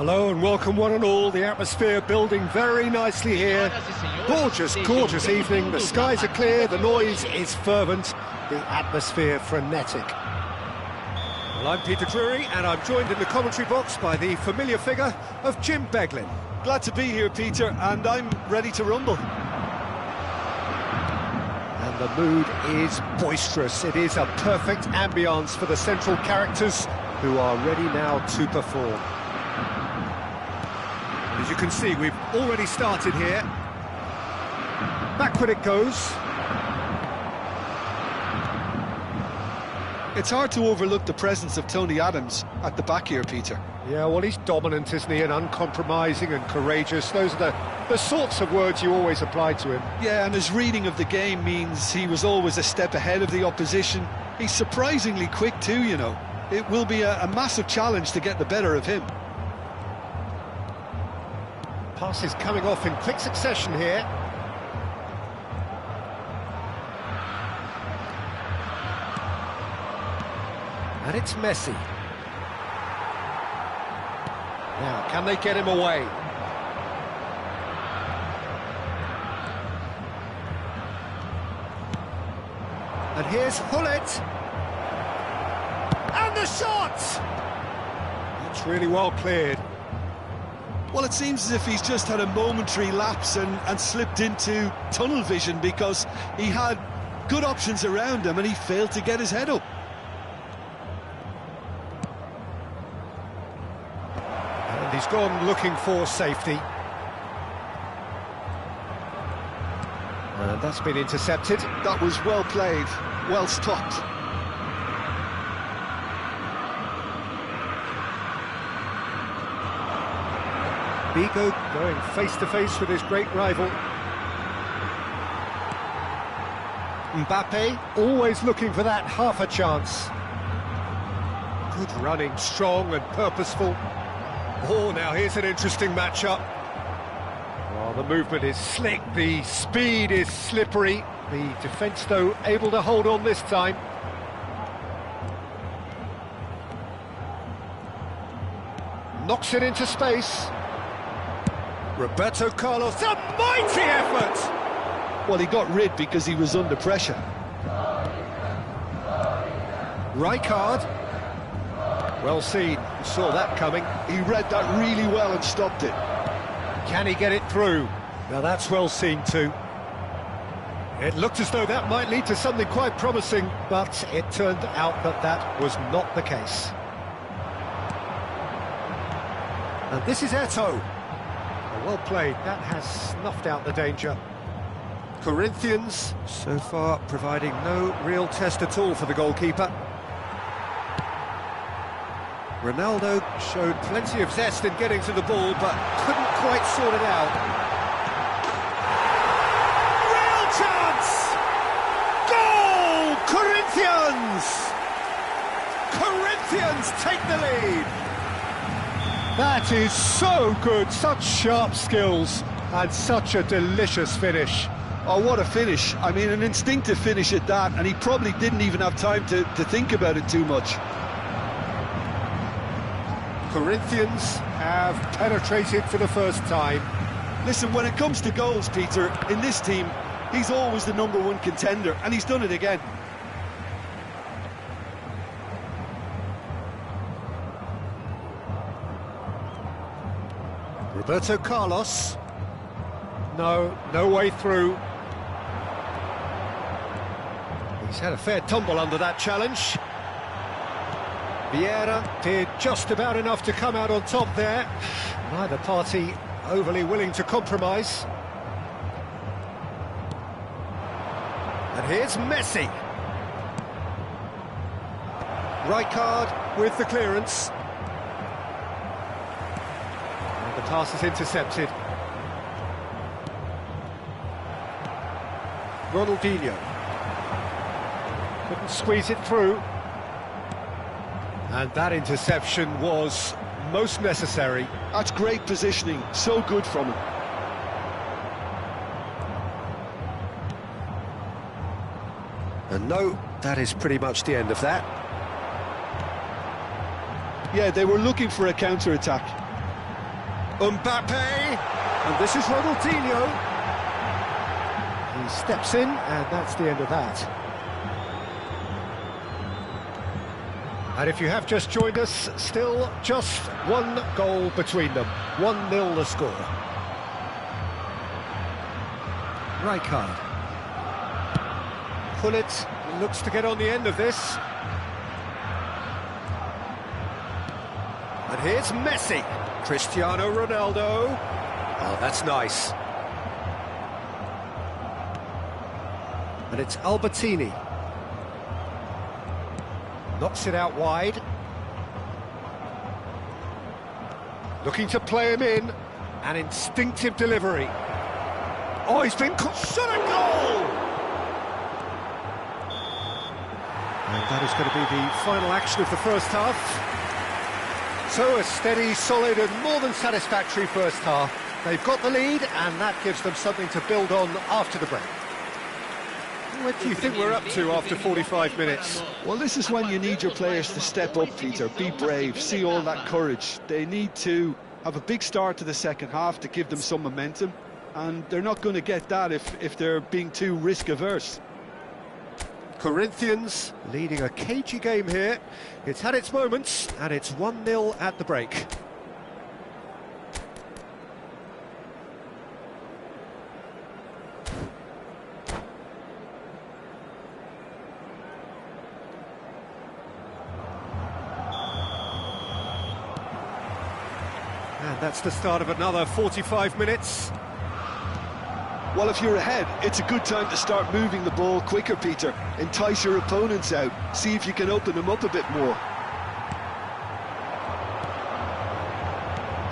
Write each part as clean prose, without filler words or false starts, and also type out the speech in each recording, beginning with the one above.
Hello and welcome one and all. The atmosphere building very nicely here. Gorgeous, gorgeous evening. The skies are clear, the noise is fervent, the atmosphere frenetic. Well, I'm Peter Drury and I'm joined in the commentary box by the familiar figure of Jim Beglin. Glad to be here, Peter, and I'm ready to rumble. And the mood is boisterous. It is a perfect ambience for the central characters who are ready now to perform. As you can see, we've already started here. Backward it goes. It's hard to overlook the presence of Tony Adams at the back here, Peter. Yeah, well, he's dominant, isn't he, and uncompromising and courageous. Those are the sorts of words you always apply to him. Yeah, and his reading of the game means he was always a step ahead of the opposition. He's surprisingly quick too, you know. It will be a massive challenge to get the better of him. Passes coming off in quick succession here. And it's Messi. Now, can they get him away? And here's Hullet. And the shot! That's really well cleared. Well, it seems as if he's just had a momentary lapse and slipped into tunnel vision because he had good options around him and he failed to get his head up. And he's gone looking for safety. And that's been intercepted. That was well played, well stopped. Vigo going face-to-face with his great rival. Mbappe always looking for that half a chance. Good running, strong and purposeful. Oh, now here's an interesting matchup. Well, the movement is slick, the speed is slippery. The defence, though, able to hold on this time. Knocks it into space. Roberto Carlos, a mighty effort! Well, he got rid because he was under pressure. Rijkaard. Well seen, he saw that coming. He read that really well and stopped it. Can he get it through? Now that's well seen too. It looked as though that might lead to something quite promising, but it turned out that that was not the case. And this is Eto'o. Well played, that has snuffed out the danger. Corinthians, so far, providing no real test at all for the goalkeeper. Ronaldo showed plenty of zest in getting to the ball, but couldn't quite sort it out. Real chance! Goal! Corinthians! Corinthians take the lead! That is so good, such sharp skills, and such a delicious finish. Oh, what a finish. I mean, an instinctive finish at that, and he probably didn't even have time to think about it too much. Corinthians have penetrated for the first time. Listen, when it comes to goals, Peter, in this team, he's always the #1 contender, and he's done it again. Roberto Carlos. No way through. He's had a fair tumble under that challenge. Vieira did just about enough to come out on top there. Neither party overly willing to compromise. And here's Messi. Rijkaard with the clearance. And the pass is intercepted. Ronaldinho. Couldn't squeeze it through. And that interception was most necessary. That's great positioning, so good from him. And no, that is pretty much the end of that. Yeah, they were looking for a counter-attack. Mbappe, and this is Ronaldinho. He steps in, and that's the end of that. And if you have just joined us, still just one goal between them. 1-0 the score. Rijkaard. Gullit looks to get on the end of this. And here's Messi. Cristiano Ronaldo. Oh, that's nice. And it's Albertini. Knocks it out wide. Looking to play him in. An instinctive delivery. Oh, he's been shot a goal! And that is going to be the final action of the first half. So a steady, solid and more than satisfactory first half. They've got the lead and that gives them something to build on after the break. What do you think we're up to after 45 minutes? Well, this is when you need your players to step up, Peter. Be brave, see all that courage. They need to have a big start to the second half to give them some momentum. And they're not going to get that if they're being too risk-averse. Corinthians leading a cagey game here. It's had its moments, and it's 1-0 at the break. And that's the start of another 45 minutes. Well, if you're ahead, it's a good time to start moving the ball quicker, Peter. Entice your opponents out. See if you can open them up a bit more.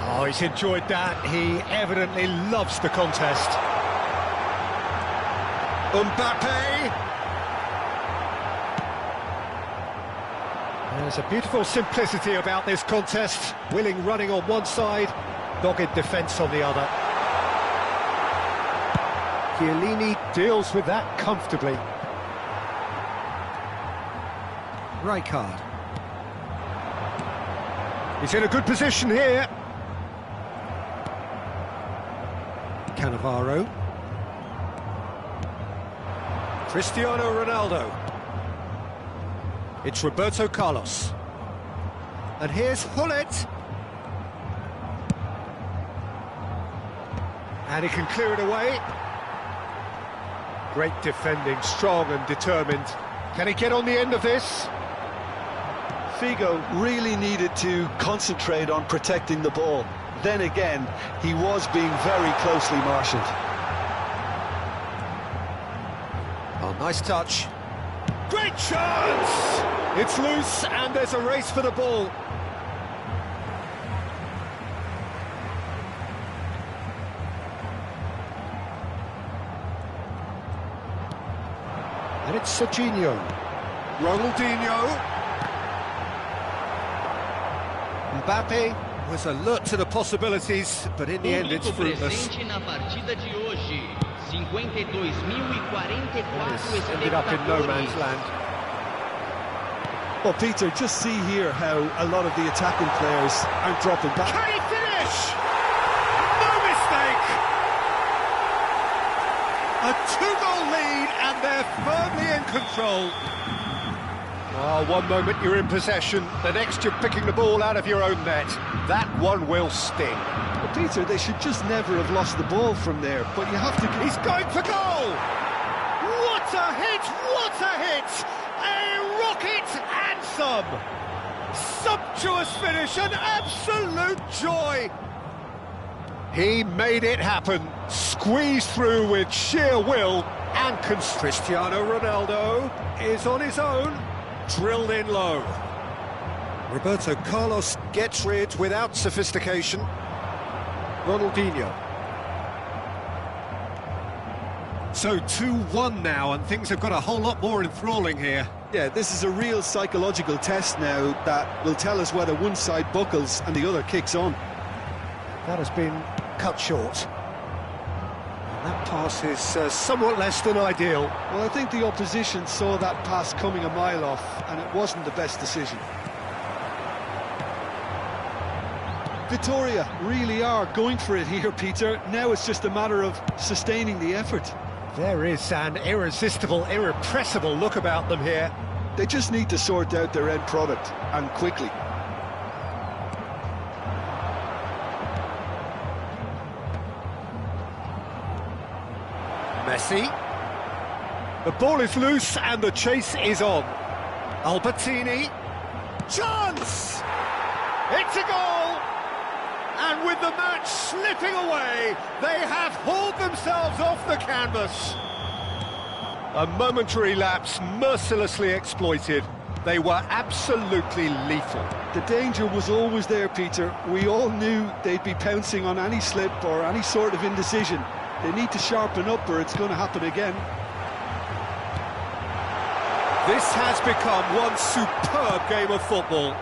Oh, he's enjoyed that. He evidently loves the contest. Mbappe. There's a beautiful simplicity about this contest. Willing running on one side, dogged defence on the other. Chiellini deals with that comfortably. Rijkaard. He's in a good position here. Cannavaro. Cristiano Ronaldo. It's Roberto Carlos. And here's Gullit. And he can clear it away. Great defending, strong and determined. Can he get on the end of this? Figo really needed to concentrate on protecting the ball. Then again, he was being very closely marshalled. Oh, nice touch. Great chance! It's loose and there's a race for the ball. And it's Serginho. Ronaldinho. Mbappe was alert to the possibilities, but in the end it's fruitless. Ended up in no man's land. Well, Peter, just see here how a lot of the attacking players aren't dropping back. Can he finish? No mistake! A two-goal lead and they're firmly in control. Oh, one moment you're in possession, the next you're picking the ball out of your own net. That one will sting. Well, Peter, they should just never have lost the ball from there, but you have to... He's going for goal! What a hit! What a hit! A rocket and some! Sumptuous finish, an absolute joy! He made it happen, squeezed through with sheer will, and Cristiano Ronaldo is on his own, drilled in low. Roberto Carlos gets rid without sophistication. Ronaldinho. So 2-1 now, and things have got a whole lot more enthralling here. Yeah, this is a real psychological test now that will tell us whether one side buckles and the other kicks on. That has been cut short. And that pass is somewhat less than ideal. Well, I think the opposition saw that pass coming a mile off, and it wasn't the best decision. Vitoria really are going for it here, Peter. Now it's just a matter of sustaining the effort. There is an irresistible, irrepressible look about them here. They just need to sort out their end product, and quickly. Messi. The ball is loose and the chase is on. Albertini. Chance! It's a goal! And with the match slipping away, they have hauled themselves off the canvas. A momentary lapse mercilessly exploited. They were absolutely lethal. The danger was always there, Peter. We all knew they'd be pouncing on any slip or any sort of indecision. They need to sharpen up or it's going to happen again. This has become one superb game of football.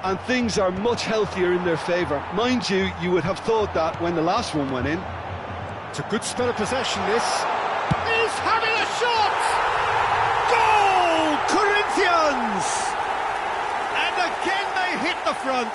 And things are much healthier in their favour. Mind you, you would have thought that when the last one went in. It's a good spell of possession, this. He's having a shot! Goal! Corinthians! And again they hit the front.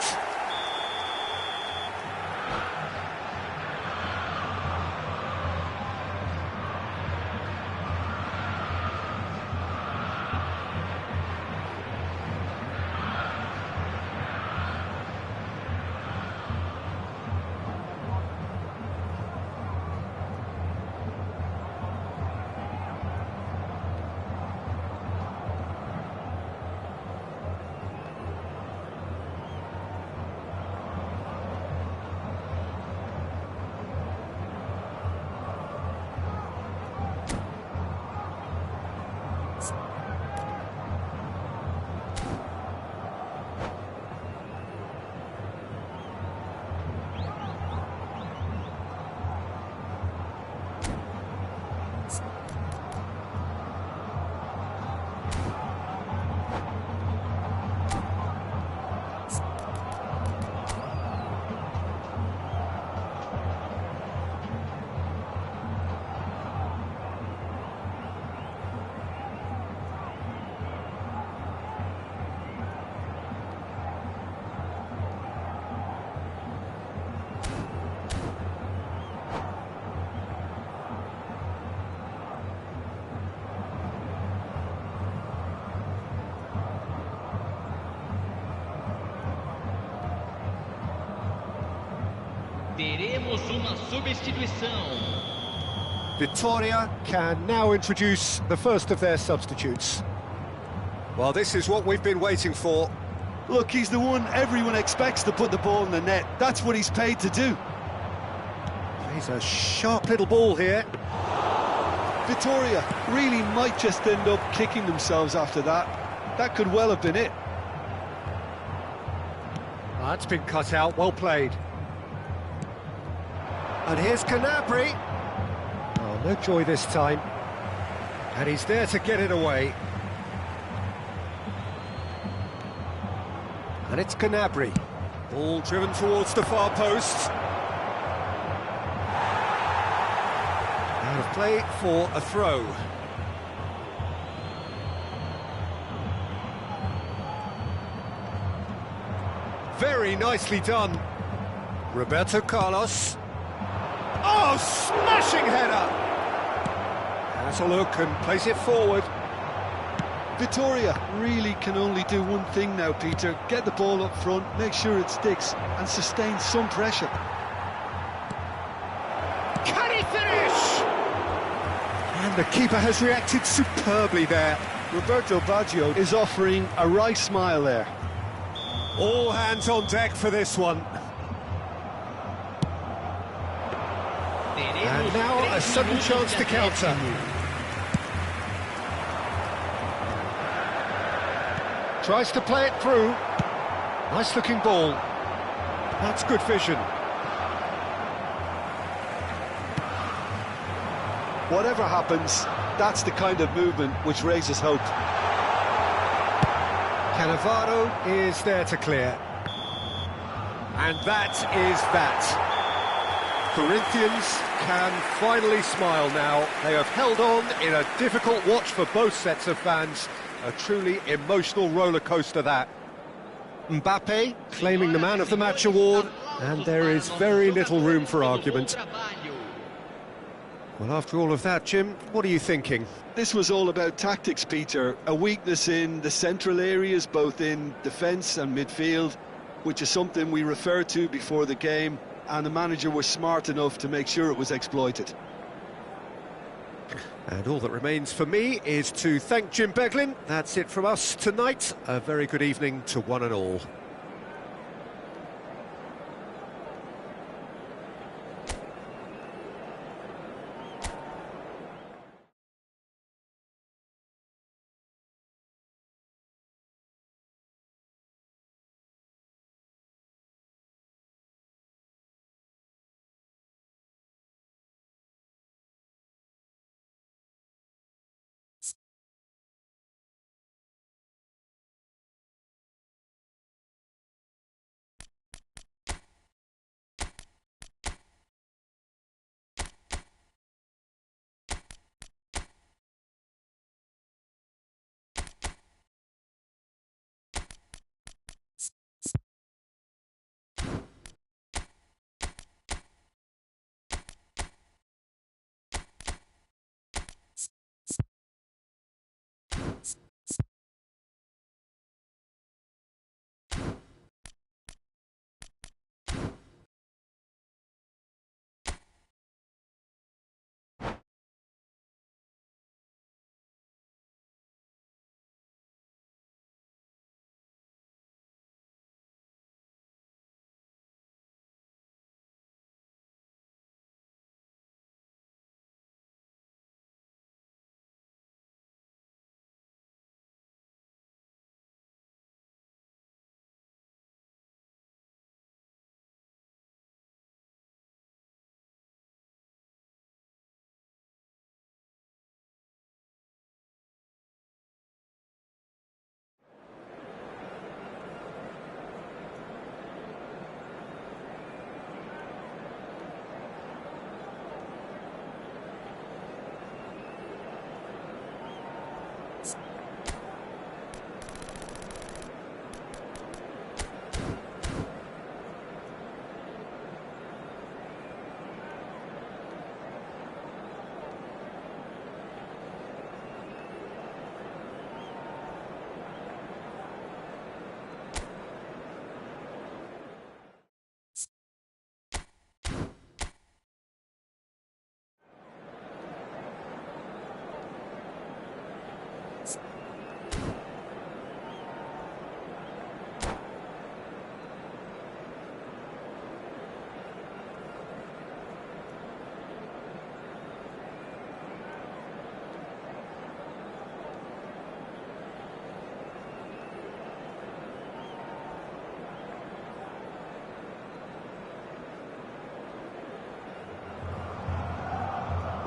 Teremos uma substituição. Vitoria can now introduce the first of their substitutes. Well, this is what we've been waiting for. Look, he's the one everyone expects to put the ball in the net. That's what he's paid to do. He's a sharp little ball here. Vitoria really might just end up kicking themselves after that. That could well have been it. That's been cut out, well played. And here's Canabri. Oh, no joy this time. And he's there to get it away. And it's Canabri. Ball driven towards the far post. Out of play for a throw. Very nicely done. Roberto Carlos. Oh, smashing header! Has a look and plays it forward. Vitoria really can only do one thing now, Peter. Get the ball up front, make sure it sticks, and sustain some pressure. Can he finish? And the keeper has reacted superbly there. Roberto Baggio is offering a right smile there. All hands on deck for this one. And now a sudden chance to counter. Tries to play it through. Nice looking ball. That's good vision. Whatever happens, that's the kind of movement which raises hope. Cannavaro is there to clear. And that is that. Corinthians can finally smile now. They have held on in a difficult watch for both sets of fans. A truly emotional roller coaster that. Mbappe claiming the Man of the Match award. And there is very little room for argument. Well, after all of that, Jim, what are you thinking? This was all about tactics, Peter. A weakness in the central areas, both in defence and midfield, which is something we referred to before the game, and the manager was smart enough to make sure it was exploited. And all that remains for me is to thank Jim Beglin. That's it from us tonight. A very good evening to one and all.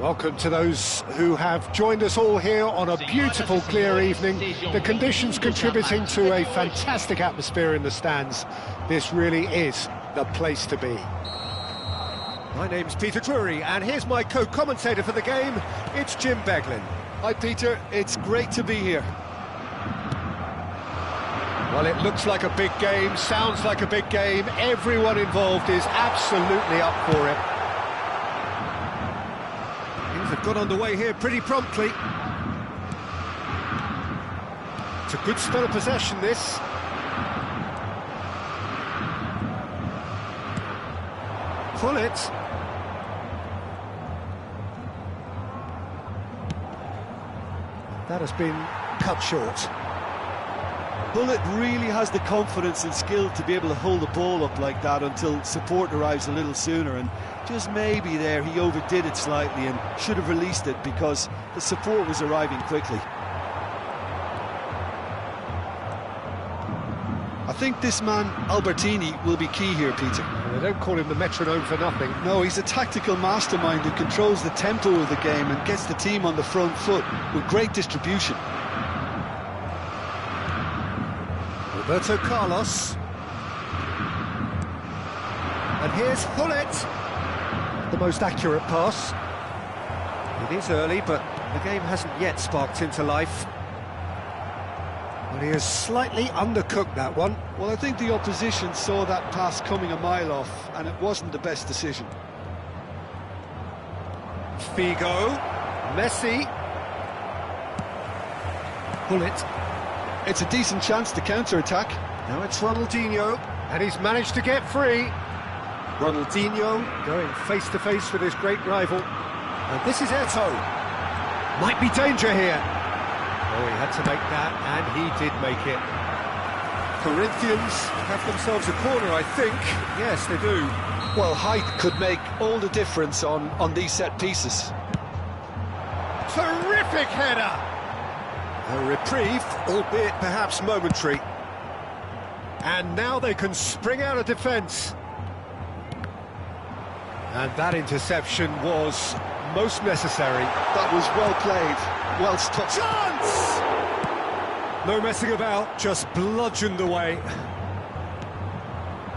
Welcome to those who have joined us all here on a beautiful, clear evening. The conditions contributing to a fantastic atmosphere in the stands. This really is the place to be. My name's Peter Drury, and here's my co-commentator for the game. It's Jim Beglin. Hi, Peter. It's great to be here. Well, it looks like a big game, sounds like a big game. Everyone involved is absolutely up for it. They've got underway here pretty promptly. It's a good spell of possession, this. Pull it. That has been cut short. Bullet really has the confidence and skill to be able to hold the ball up like that until support arrives a little sooner, and just maybe there he overdid it slightly and should have released it because the support was arriving quickly. I think this man, Albertini, will be key here, Peter. They don't call him the metronome for nothing. No, he's a tactical mastermind who controls the tempo of the game and gets the team on the front foot with great distribution. Roberto Carlos. And here's Hullet. The most accurate pass. It is early, but the game hasn't yet sparked into life. Well, Well, he has slightly undercooked that one. Well, I think the opposition saw that pass coming a mile off, and it wasn't the best decision. Figo, Messi. Pull it. It's a decent chance to counter-attack. Now it's Ronaldinho, and he's managed to get free. Ronaldinho going face-to-face with his great rival. And this is Eto'o. Might be danger here. Oh, he had to make that, and he did make it. Corinthians have themselves a corner, I think. Yes, they do. Well, height could make all the difference on these set pieces. Terrific header! A reprieve, albeit perhaps momentary. And now they can spring out of defence. And that interception was most necessary. That was well played, well stopped. Chance! No messing about, just bludgeoned away.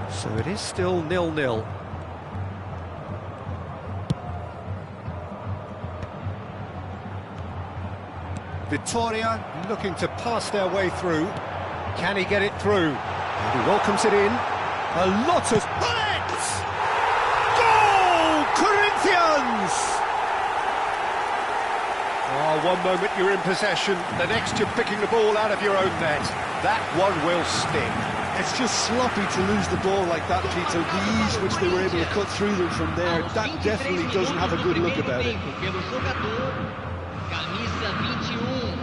So it is still 0-0. Victoria looking to pass their way through. Can he get it through? And he welcomes it in. A lot of... Bullets! Goal! Corinthians! Oh, one moment you're in possession, the next you're picking the ball out of your own net. That one will sting. It's just sloppy to lose the ball like that, Peter. The ease which they were able to cut through them from there, that definitely doesn't have a good look about it. Camisa 21.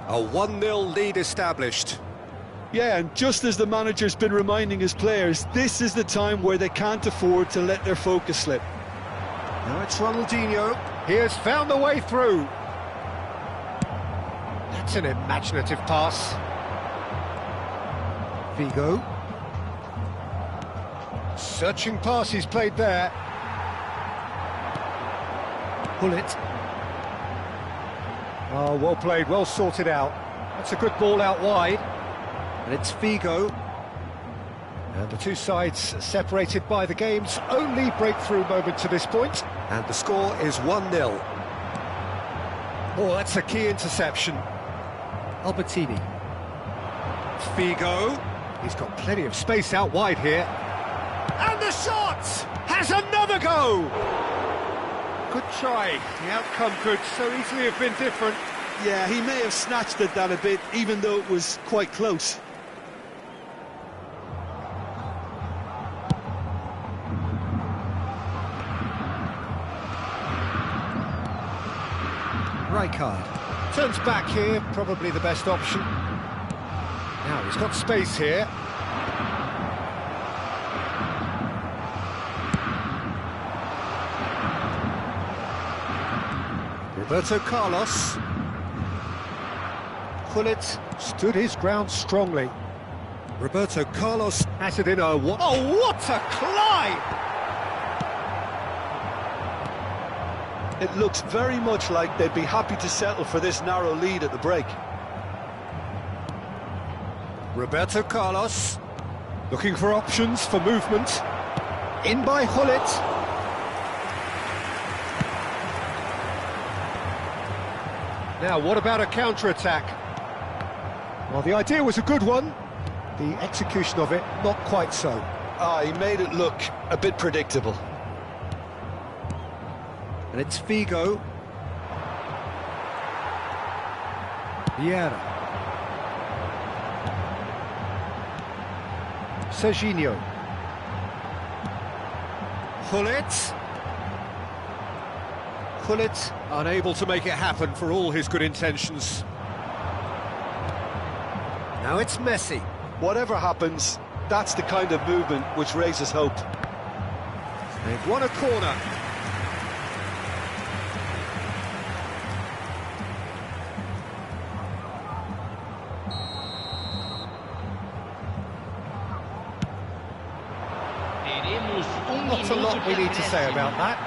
A 1-0 lead established. Yeah, and just as the manager's been reminding his players, this is the time where they can't afford to let their focus slip. Now it's Ronaldinho. He has found the way through. That's an imaginative pass. Figo. Searching pass he's played there. Pull it. Oh, well played, well sorted out. That's a good ball out wide. And it's Figo. And the two sides separated by the game's only breakthrough moment to this point. And the score is 1-0. Oh, that's a key interception. Albertini. Figo. He's got plenty of space out wide here. And the shot has another go! Good try. The outcome could so easily have been different. Yeah, he may have snatched at that a bit, even though it was quite close. Rijkaard turns back here, probably the best option. Now he's got space here. Roberto Carlos. Gullit stood his ground strongly. Roberto Carlos has it in a... Oh, what a climb! It looks very much like they'd be happy to settle for this narrow lead at the break. Roberto Carlos looking for options for movement. In by Gullit. Now, what about a counter-attack? Well, the idea was a good one. The execution of it, not quite so. He made it look a bit predictable. And it's Figo. Vieira. Serginho. Gullit. Gullit unable to make it happen for all his good intentions. Now it's Messi. Whatever happens, that's the kind of movement which raises hope. They've won a corner. Not a lot we need to say about that.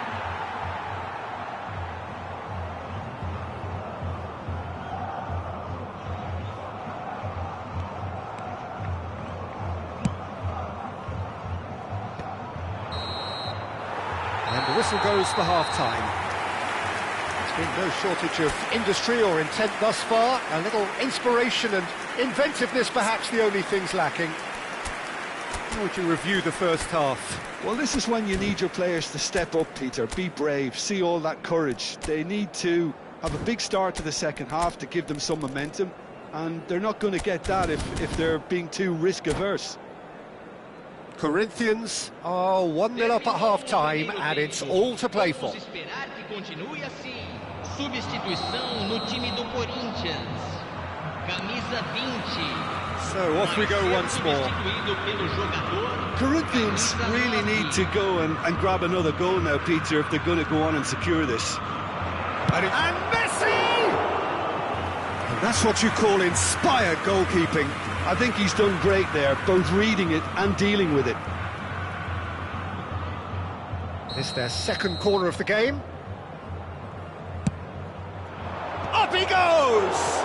And the whistle goes for half-time. There's been no shortage of industry or intent thus far. A little inspiration and inventiveness perhaps the only things lacking. How would you review the first half? Well, this is when you need your players to step up, Peter, be brave, see all that courage. They need to have a big start to the second half to give them some momentum, and they're not going to get that if they're being too risk-averse. Corinthians are 1-0 up at half-time, and it's all to play for. Substituição no time do Corinthians. Camisa 20. So off we go once more. Corinthians really need to go and grab another goal now, Peter, if they're going to go on and secure this. And Messi! And that's what you call inspired goalkeeping. I think he's done great there, both reading it and dealing with it. It's their second corner of the game. Up he goes!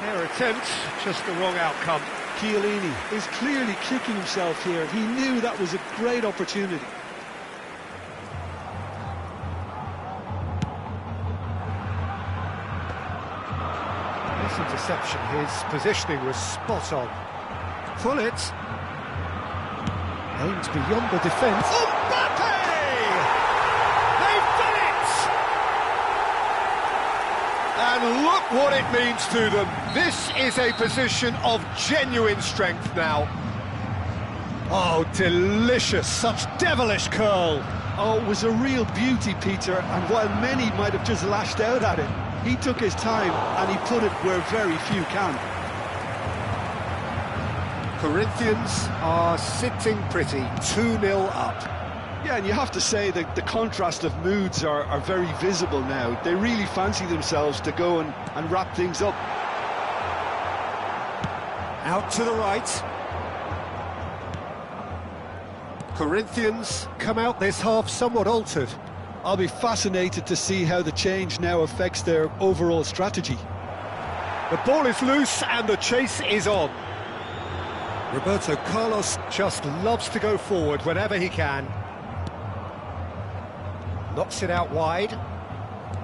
Fair attempt, just the wrong outcome. Chiellini is clearly kicking himself here. He knew that was a great opportunity. This interception, his positioning was spot on. Pullet. Aims beyond the defence. Mbappe! They've done it! And look what it means to them. This is a position of genuine strength now. Oh, delicious, such devilish curl. Oh, it was a real beauty, Peter, and while many might have just lashed out at it, he took his time and he put it where very few can. Corinthians are sitting pretty, 2-0 up. Yeah, and you have to say that the contrast of moods are very visible now. They really fancy themselves to go and wrap things up. Out to the right. Corinthians come out this half somewhat altered. I'll be fascinated to see how the change now affects their overall strategy. The ball is loose and the chase is on. Roberto Carlos just loves to go forward whenever he can. Knocks it out wide.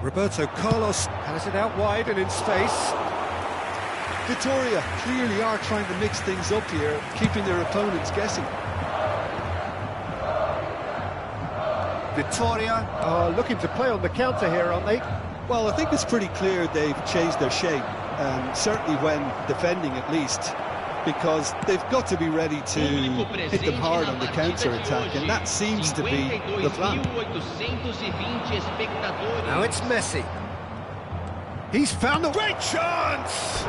Roberto Carlos has it out wide and in space. Vitoria clearly are trying to mix things up here, keeping their opponents guessing. Vitoria are looking to play on the counter here, aren't they? Well, I think it's pretty clear they've changed their shape, certainly when defending at least, because they've got to be ready to hit them hard on the counter-attack, and that seems to be the plan. Now it's Messi. He's found the great chance!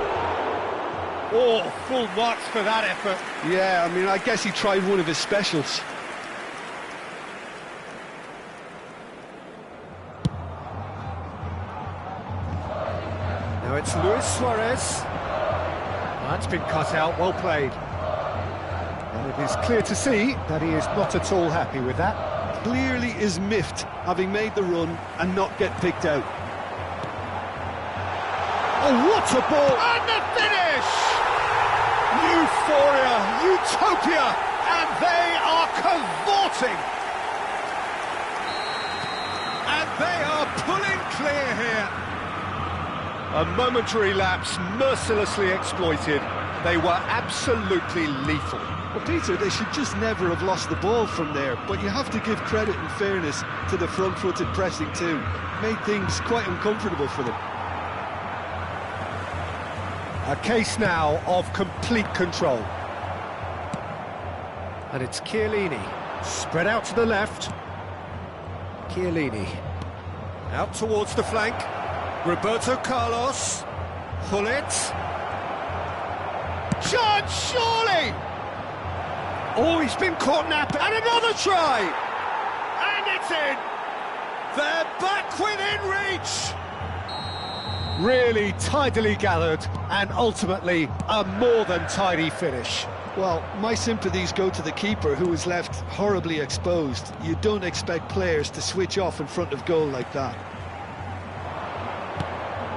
Oh, full marks for that effort. Yeah, I mean, I guess he tried one of his specials. Now it's Luis Suarez. That's been cut out, well played. And it is clear to see that he is not at all happy with that. Clearly is miffed, having made the run and not get picked out. Oh, what a ball! And the finish! Euphoria, utopia, and they are cavorting! And they are pulling clear here. A momentary lapse mercilessly exploited. They were absolutely lethal. Well, Peter, they should just never have lost the ball from there, but you have to give credit and fairness to the front-footed pressing too. Made things quite uncomfortable for them. A case now of complete control. And it's Chiellini. Spread out to the left. Chiellini. Out towards the flank. Roberto Carlos. Pullet. Chance, surely! Oh, he's been caught napping. And another try! And it's in! They're back within reach! Really tidily gathered, and ultimately a more than tidy finish. Well, my sympathies go to the keeper, who was left horribly exposed. You don't expect players to switch off in front of goal like that.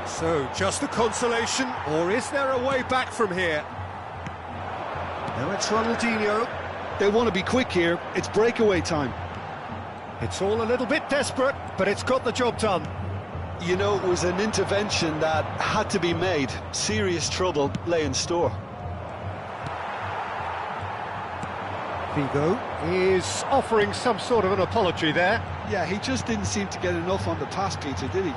So, just a consolation, or is there a way back from here? Now it's Ronaldinho. They want to be quick here. It's breakaway time. It's all a little bit desperate, but it's got the job done. You know, it was an intervention that had to be made. Serious trouble lay in store. Figo is offering some sort of an apology there. Yeah, he just didn't seem to get enough on the pass, Peter, did he?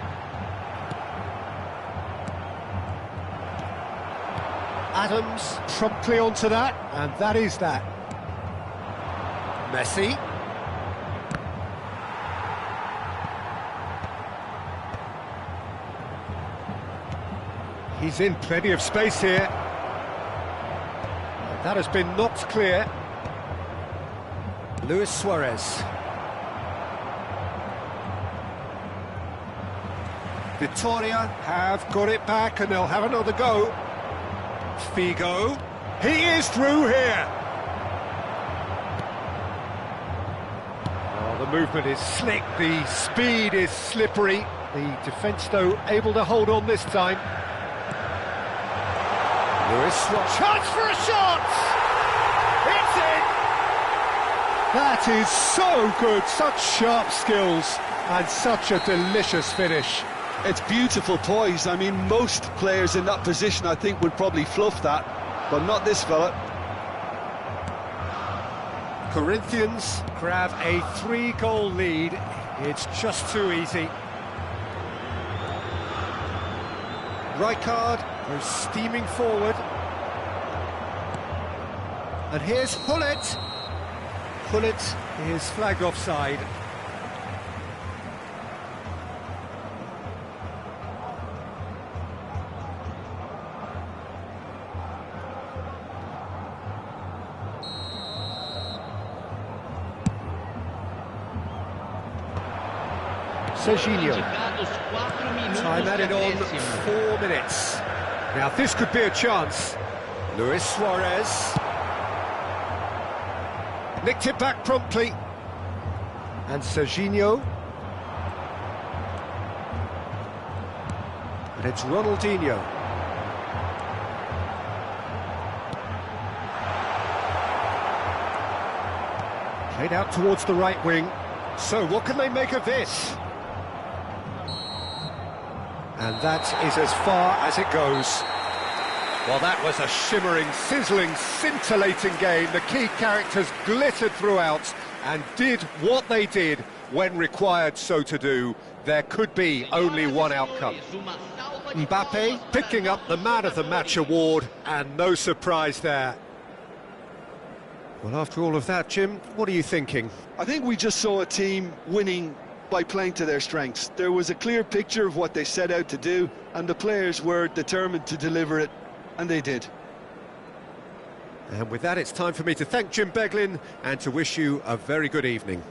Adams promptly onto that, and that is that. Messi. He's in plenty of space here. That has been knocked clear. Luis Suarez. Vitoria have got it back and they'll have another go. Figo. He is through here. Oh, the movement is slick, the speed is slippery. The defence, though, able to hold on this time. Luis Suarez. Chance for a shot! It's in! That is so good, such sharp skills and such a delicious finish. It's beautiful poise. I mean, most players in that position, I think, would probably fluff that, but not this fella. Corinthians grab a 3-goal lead. It's just too easy. Rijkaard goes steaming forward. And here's Hullet. Hullet is flagged offside. Serginho. Time added on 4 minutes. Now this could be a chance. Luis Suarez. Nicked it back promptly. And Serginho. And it's Ronaldinho. Played out towards the right wing. So what can they make of this? And that is as far as it goes. Well, that was a shimmering, sizzling, scintillating game. The key characters glittered throughout and did what they did when required so to do. There could be only one outcome. Mbappe picking up the Man of the Match award, and no surprise there. Well, after all of that, Jim, what are you thinking? I think we just saw a team winning by playing to their strengths. There was a clear picture of what they set out to do, and the players were determined to deliver it, and they did. And with that, it's time for me to thank Jim Beglin and to wish you a very good evening.